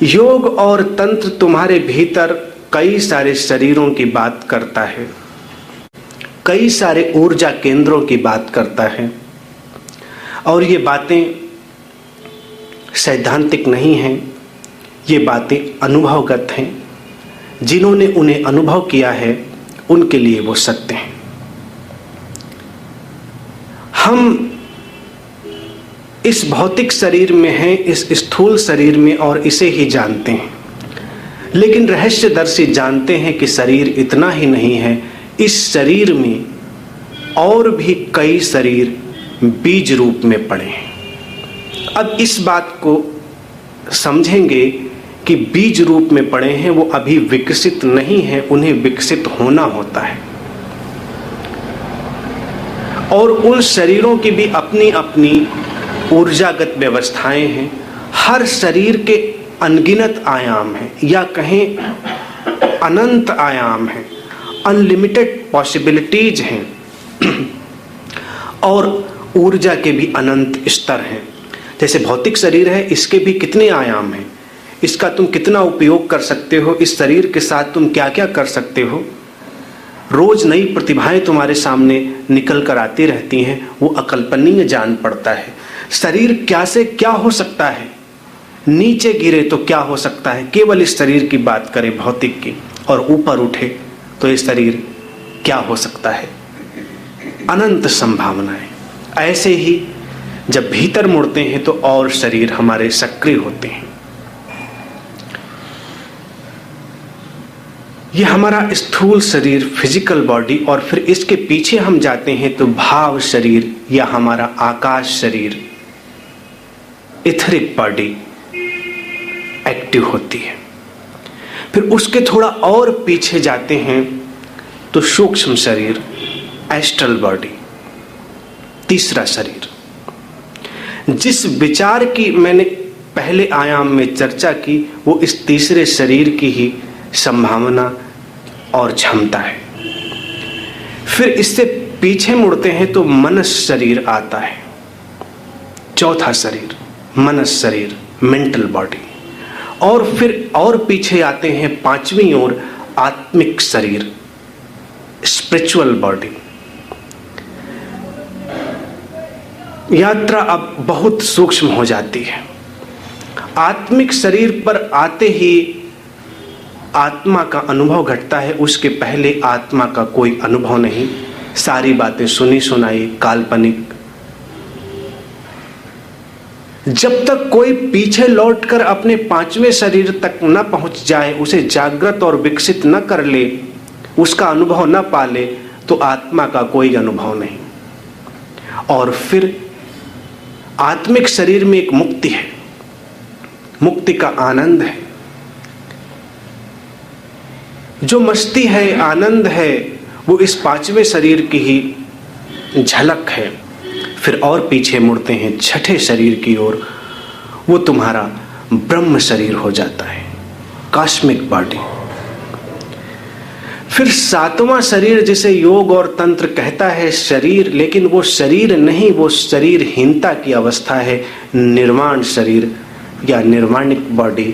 योग और तंत्र तुम्हारे भीतर कई सारे शरीरों की बात करता है, कई सारे ऊर्जा केंद्रों की बात करता है, और ये बातें सैद्धांतिक नहीं हैं, ये बातें अनुभवगत हैं। जिन्होंने उन्हें अनुभव किया है उनके लिए वो सत्य हैं। हम इस भौतिक शरीर में हैं, इस स्थूल शरीर में, और इसे ही जानते हैं, लेकिन रहस्यदर्शी जानते हैं कि शरीर इतना ही नहीं है। इस शरीर में और भी कई शरीर बीज रूप में पड़े हैं। अब इस बात को समझेंगे कि बीज रूप में पड़े हैं, वो अभी विकसित नहीं है, उन्हें विकसित होना होता है। और उन शरीरों की भी अपनी अपनी ऊर्जागत व्यवस्थाएं हैं। हर शरीर के अनगिनत आयाम हैं, या कहें अनंत आयाम हैं, अनलिमिटेड पॉसिबिलिटीज हैं, और ऊर्जा के भी अनंत स्तर हैं। जैसे भौतिक शरीर है, इसके भी कितने आयाम हैं, इसका तुम कितना उपयोग कर सकते हो, इस शरीर के साथ तुम क्या क्या कर सकते हो। रोज नई प्रतिभाएं तुम्हारे सामने निकल कर आती रहती हैं, वो अकल्पनीय जान पड़ता है। शरीर क्या से क्या हो सकता है, नीचे गिरे तो क्या हो सकता है, केवल इस शरीर की बात करें भौतिक की, और ऊपर उठे तो ये शरीर क्या हो सकता है। अनंत संभावनाएं। ऐसे ही जब भीतर मुड़ते हैं तो और शरीर हमारे सक्रिय होते हैं। ये हमारा स्थूल शरीर, फिजिकल बॉडी, और फिर इसके पीछे हम जाते हैं तो भाव शरीर या हमारा आकाश शरीर, इथरिक बॉडी एक्टिव होती है। फिर उसके थोड़ा और पीछे जाते हैं तो सूक्ष्म शरीर, एस्ट्रल बॉडी, तीसरा शरीर। जिस विचार की मैंने पहले आयाम में चर्चा की, वो इस तीसरे शरीर की ही संभावना और क्षमता है। फिर इससे पीछे मुड़ते हैं तो मनस शरीर आता है, चौथा शरीर, मनस शरीर, मेंटल बॉडी। और फिर और पीछे आते हैं पांचवी ओर आत्मिक शरीर, स्पिरिचुअल बॉडी। यात्रा अब बहुत सूक्ष्म हो जाती है। आत्मिक शरीर पर आते ही आत्मा का अनुभव घटता है, उसके पहले आत्मा का कोई अनुभव नहीं। सारी बातें सुनी सुनाई, काल्पनिक। जब तक कोई पीछे लौटकर अपने पांचवें शरीर तक न पहुंच जाए, उसे जागृत और विकसित न कर ले, उसका अनुभव न पाले, तो आत्मा का कोई अनुभव नहीं। और फिर आत्मिक शरीर में एक मुक्ति है, मुक्ति का आनंद है। जो मस्ती है, आनंद है, वो इस पांचवें शरीर की ही झलक है। फिर और पीछे मुड़ते हैं छठे शरीर की ओर, वो तुम्हारा ब्रह्म शरीर हो जाता है, कॉस्मिक बॉडी। फिर सातवां शरीर, जिसे योग और तंत्र कहता है शरीर, लेकिन वो शरीर नहीं, वो शरीरहीनता की अवस्था है, निर्वाण शरीर या निर्वाणिक बॉडी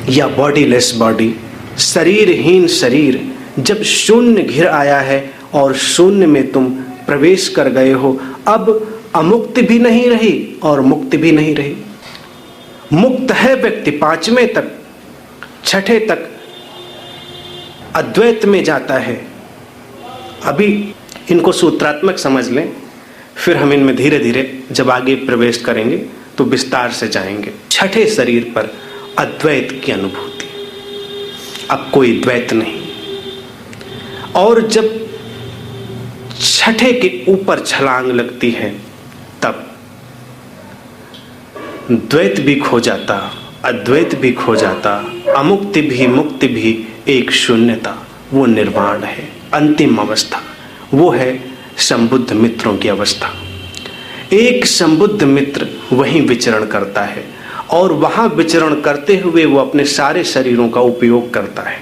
या बॉडीलेस बॉडी, शरीरहीन शरीर। जब शून्य घिर आया है और शून्य में तुम प्रवेश कर गए हो, अब अमुक्त भी नहीं रही और मुक्त भी नहीं रही। मुक्त है व्यक्ति पांचवें तक, छठे तक अद्वैत में जाता है। अभी इनको सूत्रात्मक समझ लें, फिर हम इनमें धीरे धीरे जब आगे प्रवेश करेंगे तो विस्तार से जाएंगे। छठे शरीर पर अद्वैत की अनुभूति, अब कोई द्वैत नहीं। और जब छठे के ऊपर छलांग लगती है, तब द्वैत भी खो जाता, अद्वैत भी खो जाता, अमुक्ति भी मुक्ति भी, एक शून्यता, वो निर्वाण है, अंतिम अवस्था। वो है संबुद्ध मित्रों की अवस्था। एक संबुद्ध मित्र वहीं विचरण करता है, और वहां विचरण करते हुए वो अपने सारे शरीरों का उपयोग करता है,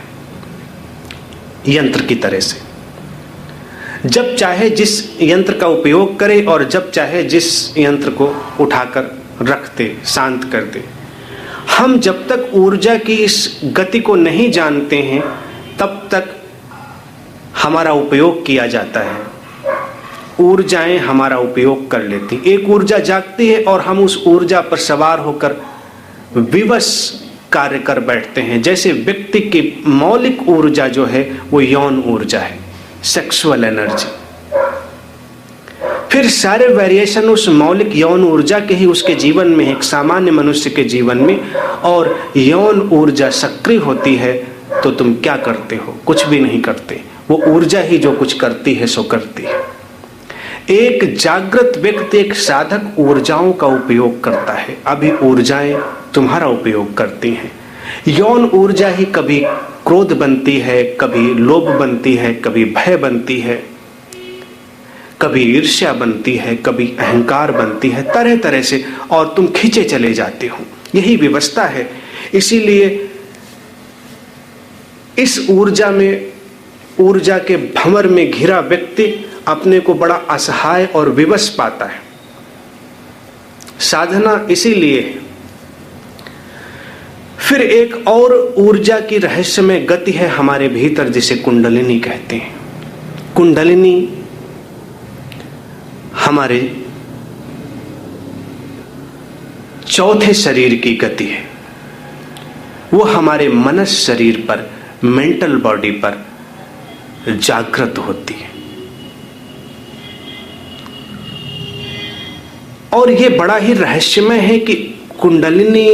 यंत्र की तरह से। जब चाहे जिस यंत्र का उपयोग करे और जब चाहे जिस यंत्र को उठाकर रख दे, शांत कर दे। हम जब तक ऊर्जा की इस गति को नहीं जानते हैं तब तक हमारा उपयोग किया जाता है, ऊर्जाएं हमारा उपयोग कर लेती। एक ऊर्जा जागती है और हम उस ऊर्जा पर सवार होकर विवश कार्य कर बैठते हैं। जैसे व्यक्ति की मौलिक ऊर्जा जो है वो यौन ऊर्जा है, सेक्सुअल एनर्जी। फिर सारे वेरिएशन उस मौलिक यौन ऊर्जा के ही उसके जीवन में, एक सामान्य मनुष्य के जीवन में, और यौन ऊर्जा सक्रिय होती है तो तुम क्या करते हो? कुछ भी नहीं करते। वो ऊर्जा ही जो कुछ करती है सो करती है। एक जागृत व्यक्ति, एक साधक ऊर्जाओं का उपयोग करता है, अभी ऊर्जाएं तुम्हारा उपयोग करती हैं। यौन ऊर्जा ही कभी क्रोध बनती है, कभी लोभ बनती है, कभी भय बनती है, कभी ईर्ष्या बनती है, कभी अहंकार बनती है, तरह तरह से, और तुम खींचे चले जाते हो। यही व्यवस्था है। इसीलिए इस ऊर्जा के भंवर में घिरा व्यक्ति अपने को बड़ा असहाय और विवश पाता है। साधना इसीलिए है। फिर एक और ऊर्जा की रहस्यमय गति है हमारे भीतर, जिसे कुंडलिनी कहते हैं। कुंडलिनी हमारे चौथे शरीर की गति है। वो हमारे मनस शरीर पर, मेंटल बॉडी पर जागृत होती है। और ये बड़ा ही रहस्यमय है कि कुंडलिनी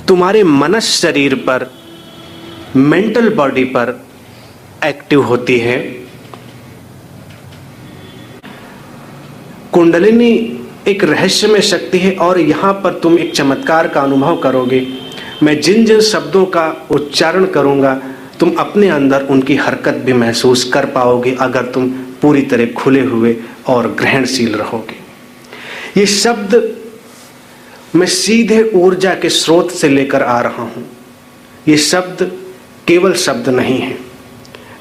तुम्हारे मनस शरीर पर, मेंटल बॉडी पर एक्टिव होती है। कुंडलिनी एक रहस्यमय शक्ति है। और यहां पर तुम एक चमत्कार का अनुभव करोगे। मैं जिन जिन शब्दों का उच्चारण करूंगा तुम अपने अंदर उनकी हरकत भी महसूस कर पाओगे, अगर तुम पूरी तरह खुले हुए और ग्रहणशील रहोगे। ये शब्द मैं सीधे ऊर्जा के स्रोत से लेकर आ रहा हूं। ये शब्द केवल शब्द नहीं है।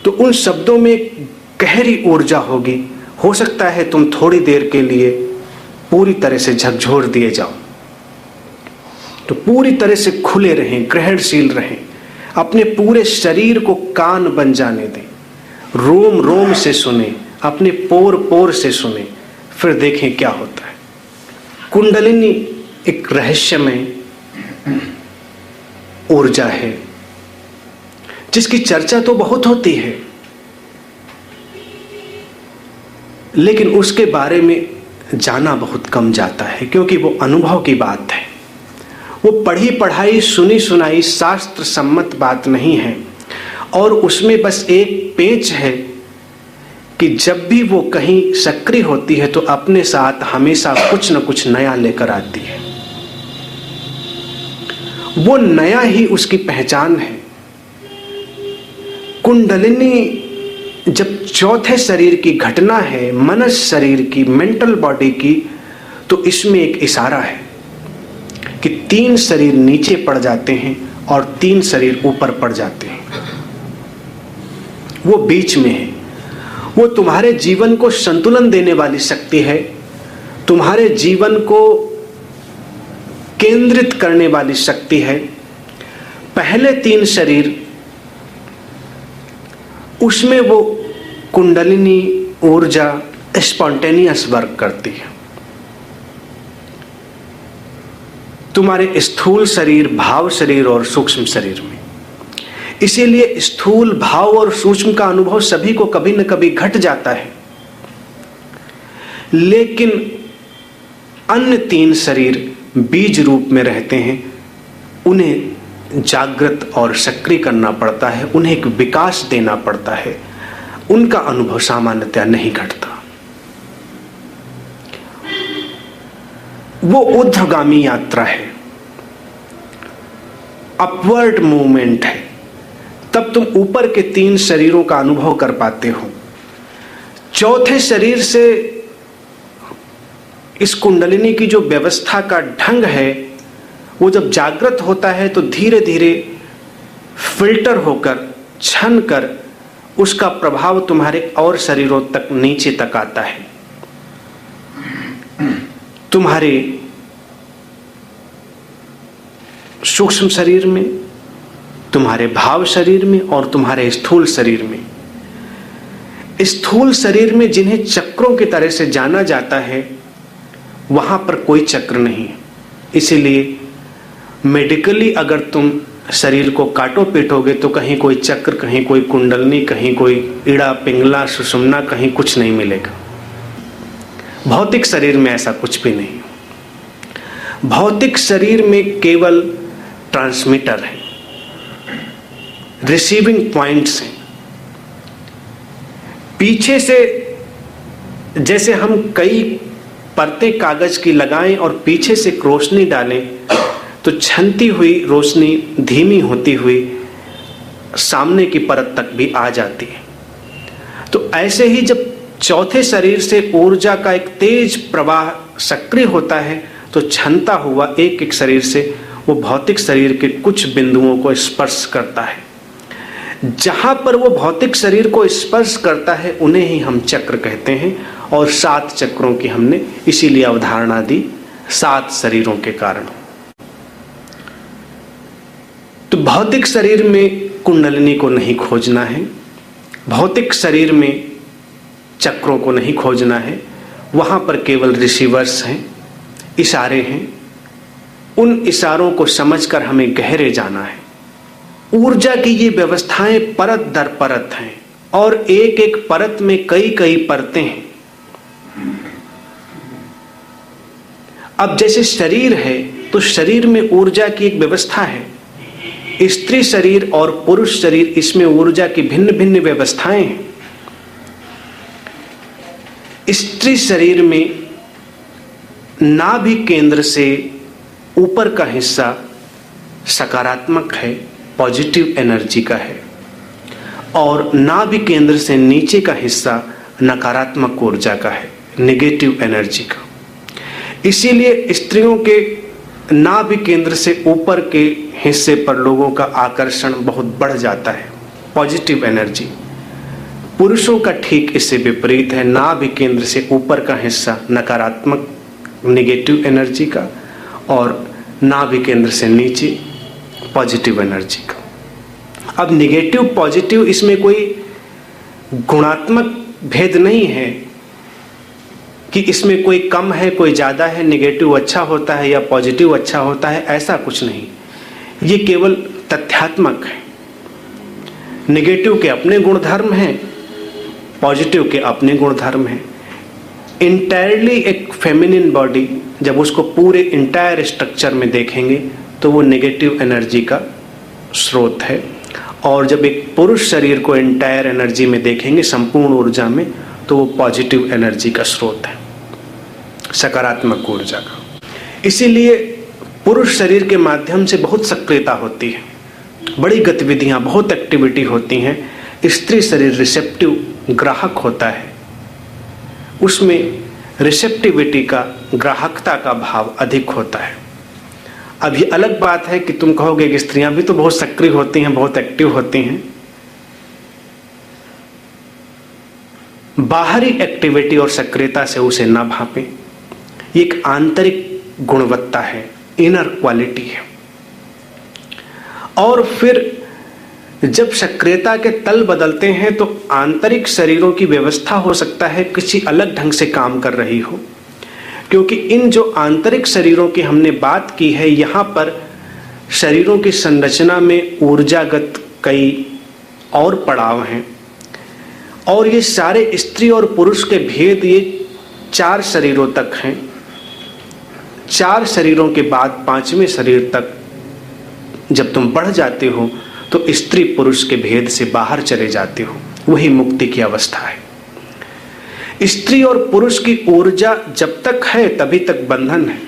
तो उन शब्दों में गहरी ऊर्जा होगी। हो सकता है तुम थोड़ी देर के लिए पूरी तरह से झकझोर दिए जाओ, तो पूरी तरह से खुले रहें, ग्रहणशील रहें। अपने पूरे शरीर को कान बन जाने दें, रोम रोम से सुने, अपने पोर पोर से सुने, फिर देखें क्या होता है। कुंडलिनी एक रहस्यमय ऊर्जा है जिसकी चर्चा तो बहुत होती है, लेकिन उसके बारे में जाना बहुत कम जाता है, क्योंकि वो अनुभव की बात है। वो पढ़ी पढ़ाई, सुनी सुनाई, शास्त्र सम्मत बात नहीं है। और उसमें बस एक पेच है कि जब भी वो कहीं सक्रिय होती है तो अपने साथ हमेशा कुछ न कुछ नया लेकर आती है। वो नया ही उसकी पहचान है। कुंडलिनी जब चौथे शरीर की घटना है, मनस शरीर की, मेंटल बॉडी की, तो इसमें एक इशारा है कि 3 शरीर नीचे पड़ जाते हैं और 3 शरीर ऊपर पड़ जाते हैं। वो बीच में है। वो तुम्हारे जीवन को संतुलन देने वाली शक्ति है, तुम्हारे जीवन को केंद्रित करने वाली शक्ति है। पहले 3 शरीर, उसमें वो कुंडलिनी ऊर्जा स्पॉन्टेनियस वर्क करती है। तुम्हारे स्थूल शरीर, भाव शरीर और सूक्ष्म शरीर में। इसीलिए स्थूल, भाव और सूक्ष्म का अनुभव सभी को कभी न कभी घट जाता है, लेकिन अन्य 3 शरीर बीज रूप में रहते हैं। उन्हें जागृत और सक्रिय करना पड़ता है, उन्हें एक विकास देना पड़ता है। उनका अनुभव सामान्यतया नहीं घटता। वो ऊर्ध्वगामी यात्रा है, अपवर्ड मूवमेंट है। तब तुम ऊपर के 3 शरीरों का अनुभव कर पाते हो। चौथे शरीर से इस कुंडलिनी की जो व्यवस्था का ढंग है, वो जब जागृत होता है तो धीरे धीरे फिल्टर होकर, छन कर उसका प्रभाव तुम्हारे और शरीरों तक, नीचे तक आता है। तुम्हारे सूक्ष्म शरीर में, तुम्हारे भाव शरीर में और तुम्हारे स्थूल शरीर में। स्थूल शरीर में जिन्हें चक्रों की तरह से जाना जाता है, वहां पर कोई चक्र नहीं है। इसीलिए मेडिकली अगर तुम शरीर को काटो पीटोगे तो कहीं कोई चक्र, कहीं कोई कुंडलनी, कहीं कोई इड़ा पिंगला सुषुम्ना, कहीं कुछ नहीं मिलेगा। भौतिक शरीर में ऐसा कुछ भी नहीं। भौतिक शरीर में केवल ट्रांसमीटर है, रिसीविंग पॉइंट्स हैं। पीछे से जैसे हम कई परतें कागज की लगाएं और पीछे से रोशनी डालें तो छनती हुई रोशनी धीमी होती हुई सामने की परत तक भी आ जाती है। तो ऐसे ही जब चौथे शरीर से ऊर्जा का एक तेज प्रवाह सक्रिय होता है तो छनता हुआ एक एक शरीर से वो भौतिक शरीर के कुछ बिंदुओं को स्पर्श करता है। जहां पर वो भौतिक शरीर को स्पर्श करता है उन्हें ही हम चक्र कहते हैं। और 7 चक्रों की हमने इसीलिए अवधारणा दी, 7 शरीरों के कारण। तो भौतिक शरीर में कुंडलिनी को नहीं खोजना है, भौतिक शरीर में चक्रों को नहीं खोजना है। वहां पर केवल रिसीवर्स हैं, इशारे हैं। उन इशारों को समझकर हमें गहरे जाना है। ऊर्जा की ये व्यवस्थाएं परत दर परत हैं और एक एक परत में कई कई परतें हैं। अब जैसे शरीर है तो शरीर में ऊर्जा की एक व्यवस्था है। स्त्री शरीर और पुरुष शरीर, इसमें ऊर्जा की भिन्न भिन्न व्यवस्थाएं हैं। स्त्री शरीर में नाभि केंद्र से ऊपर का हिस्सा सकारात्मक है, पॉजिटिव एनर्जी का है, और नाभि केंद्र से नीचे का हिस्सा नकारात्मक ऊर्जा का है, नेगेटिव एनर्जी का। इसीलिए स्त्रियों के नाभि केंद्र से ऊपर के हिस्से पर लोगों का आकर्षण बहुत बढ़ जाता है, पॉजिटिव एनर्जी। पुरुषों का ठीक इससे विपरीत है, नाभि केंद्र से ऊपर का हिस्सा नकारात्मक नेगेटिव एनर्जी का और नाभि केंद्र से नीचे पॉजिटिव एनर्जी का। अब नेगेटिव पॉजिटिव इसमें कोई गुणात्मक भेद नहीं है कि इसमें कोई कम है कोई ज़्यादा है, नेगेटिव अच्छा होता है या पॉजिटिव अच्छा होता है, ऐसा कुछ नहीं। ये केवल तथ्यात्मक है। नेगेटिव के अपने गुणधर्म हैं, पॉजिटिव के अपने गुणधर्म हैं। इंटायरली एक फेमिनिन बॉडी जब उसको पूरे इंटायर स्ट्रक्चर में देखेंगे तो वो नेगेटिव एनर्जी का स्रोत है, और जब एक पुरुष शरीर को इंटायर एनर्जी में देखेंगे, संपूर्ण ऊर्जा में, तो वो पॉजिटिव एनर्जी का स्रोत है, सकारात्मक ऊर्जा का। इसीलिए पुरुष शरीर के माध्यम से बहुत सक्रियता होती है, बड़ी गतिविधियां, बहुत एक्टिविटी होती हैं। स्त्री शरीर रिसेप्टिव ग्राहक होता है, उसमें रिसेप्टिविटी का, ग्राहकता का भाव अधिक होता है। अब ये अलग बात है कि तुम कहोगे कि स्त्रियां भी तो बहुत सक्रिय होती हैं, बहुत एक्टिव होती हैं। बाहरी एक्टिविटी और सक्रियता से उसे ना भापें। ये एक आंतरिक गुणवत्ता है, इनर क्वालिटी है। और फिर जब सक्रियता के तल बदलते हैं तो आंतरिक शरीरों की व्यवस्था हो सकता है किसी अलग ढंग से काम कर रही हो, क्योंकि इन जो आंतरिक शरीरों की हमने बात की है, यहाँ पर शरीरों की संरचना में ऊर्जागत कई और पड़ाव हैं, और ये सारे स्त्री और पुरुष के भेद ये 4 शरीरों तक हैं। 4 शरीरों के बाद 5वें शरीर तक जब तुम बढ़ जाते हो तो स्त्री पुरुष के भेद से बाहर चले जाते हो, वही मुक्ति की अवस्था है। स्त्री और पुरुष की ऊर्जा जब तक है तभी तक बंधन है।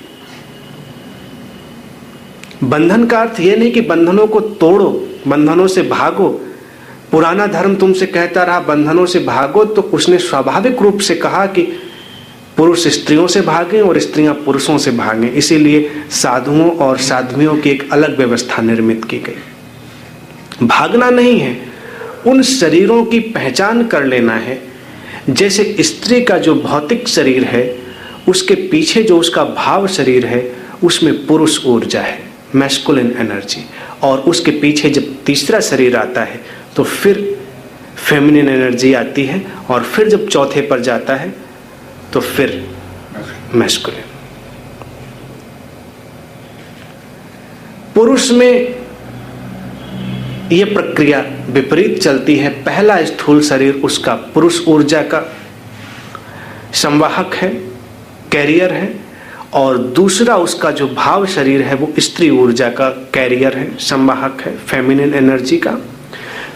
बंधन का अर्थ यह नहीं कि बंधनों को तोड़ो, बंधनों से भागो। पुराना धर्म तुमसे कहता रहा बंधनों से भागो, तो उसने स्वाभाविक रूप से कहा कि पुरुष स्त्रियों से भागें और स्त्रियां पुरुषों से भागें। इसीलिए साधुओं और साध्वियों की एक अलग व्यवस्था निर्मित की गई। भागना नहीं है, उन शरीरों की पहचान कर लेना है। जैसे स्त्री का जो भौतिक शरीर है, उसके पीछे जो उसका भाव शरीर है, उसमें पुरुष ऊर्जा है, मैस्कुलिन एनर्जी, और उसके पीछे जब तीसरा शरीर आता है तो फिर फेमिनिन एनर्जी आती है, और फिर जब चौथे पर जाता है तो फिर मैस्कुलिन। पुरुष में यह प्रक्रिया विपरीत चलती है। पहला स्थूल शरीर उसका पुरुष ऊर्जा का संवाहक है, कैरियर है, और दूसरा उसका जो भाव शरीर है वो स्त्री ऊर्जा का कैरियर है, संवाहक है, फेमिनिन एनर्जी का।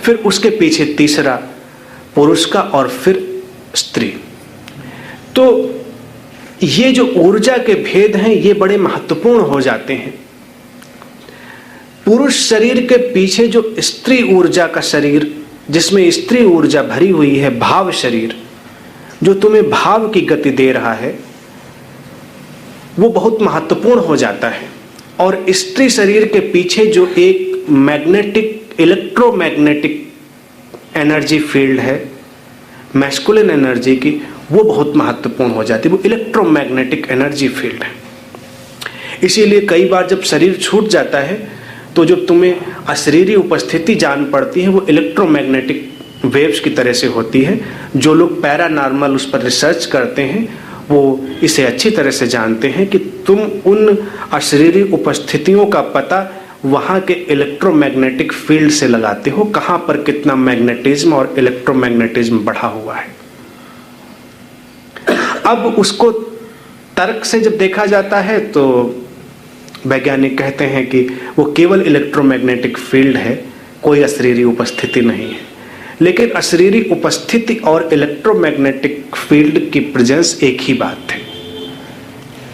फिर उसके पीछे तीसरा पुरुष का, और फिर स्त्री। तो ये जो ऊर्जा के भेद हैं ये बड़े महत्वपूर्ण हो जाते हैं। पुरुष शरीर के पीछे जो स्त्री ऊर्जा का शरीर, जिसमें स्त्री ऊर्जा भरी हुई है, भाव शरीर, जो तुम्हें भाव की गति दे रहा है, वो बहुत महत्वपूर्ण हो जाता है। और स्त्री शरीर के पीछे जो एक मैग्नेटिक, इलेक्ट्रोमैग्नेटिक एनर्जी फील्ड है मैस्कुलिन एनर्जी की, वो बहुत महत्वपूर्ण हो जाती है। वो इलेक्ट्रोमैग्नेटिक एनर्जी फील्ड है। इसीलिए कई बार जब शरीर छूट जाता है तो जो तुम्हें अशरीरी उपस्थिति जान पड़ती है वो इलेक्ट्रोमैग्नेटिक वेव्स की तरह से होती है। जो लोग पैरानॉर्मल उस पर रिसर्च करते हैं वो इसे अच्छी तरह से जानते हैं कि तुम उन अशरीरी उपस्थितियों का पता वहाँ के इलेक्ट्रोमैग्नेटिक फील्ड से लगाते हो, कहाँ पर कितना मैग्नेटिज्म और इलेक्ट्रोमैग्नेटिज्म बढ़ा हुआ है। अब उसको तर्क से जब देखा जाता है तो वैज्ञानिक कहते हैं कि वो केवल इलेक्ट्रोमैग्नेटिक फील्ड है, कोई अशरीरी उपस्थिति नहीं है। लेकिन अशरीरी उपस्थिति और इलेक्ट्रोमैग्नेटिक फील्ड की प्रेजेंस एक ही बात है,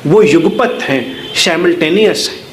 वो युगपत हैं, साइमल्टेनियस है।